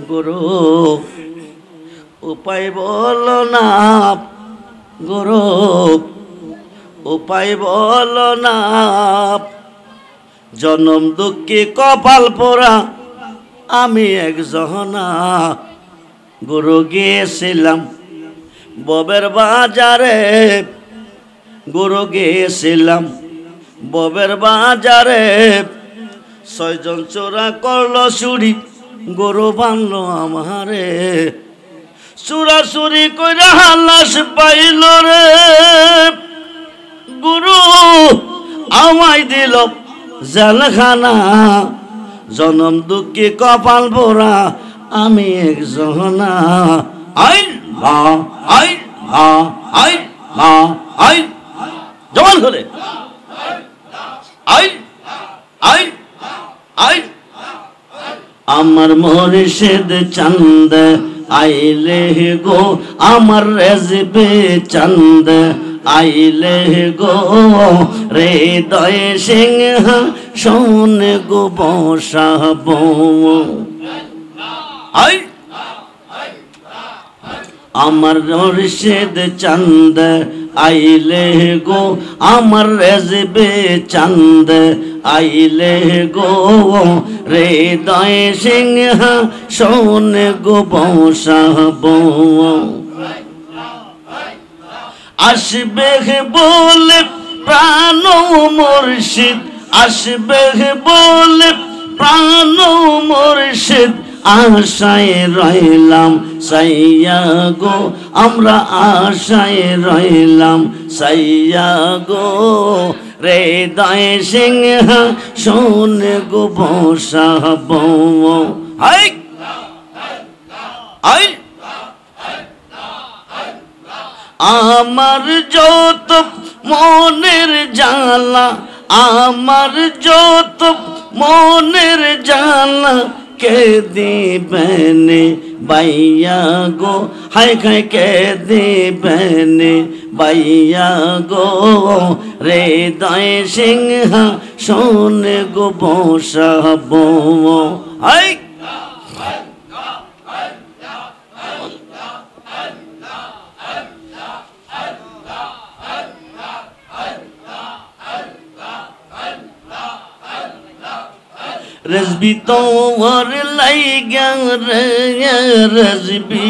গুরু উপায় বলো না গুরু উপায় বলো না জনম দুঃখী কপাল পোড়া আমি একজনা গুরু গিয়েছিলাম ববের বাজারে গুরু গিয়েছিলাম ববের বাজারে ছয়জন চোরা করলো চুরি গরু বানলো আমারে চুরা চুরি কইরা লাশ পাইল রে গুরু আমায় দিল জেলখানা জনম দুঃখী কপাল পোড়া আমি একজনা আইন মা আইন মা আইন মা আইন জবান করে আইন আইন আইন আমার মুর্শিদ চাঁদ আইলে গো আমার রেজবে চাঁদ আইলে গো হৃদয় সিংহ শোন গো বসাব আই আমার মুর্শিদ চাঁদ আইলে গো আমার রেজবে চাঁদ আইলে গো হৃদয় সিংহ শোন গো বসাব আসবে বলে প্রাণ মুর্শিদ আসবে বলে প্রাণ মুর্শিদ আশায় রইলাম সাইয়া গো আমরা আশায় রইলাম সাইয়া গো হৃদয় সিংহ শোন গো বসাব হাই হাই আমার যত মনের জ্বালা আমার যত মনের জ্বালা কে দিবেন বাইয়া গো হাই খাই কে দিবেন বাইয়া গো হৃদয় সিংহ শোন গো বসাব হাই रज़बी तोर लाइगा रे रज़बी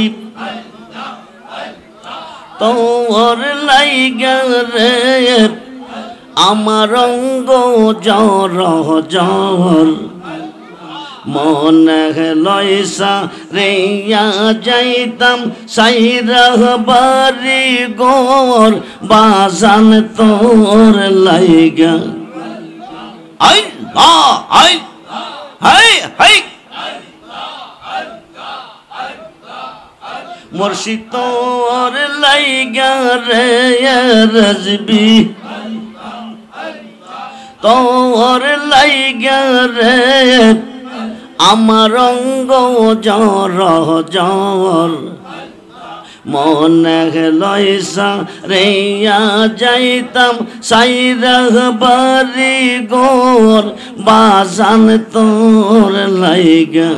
तोर लाइगा रे আমার অঙ্গ জ্বর জ্বর মনে লয়সা রেয়া যাইতাম সাইরাহ বাড়ি গোর বাজান তোর লাইগা আই আই হাই হাই মুর্শিদ তোর লাইগা রে রজবি তোর লাইগা রে আমার অঙ্গ জ্বর জ্বর মনে লয়সা রেয়া যাইতাম সাইরাহ বাড়ি গোর বাজান তোর লাইগা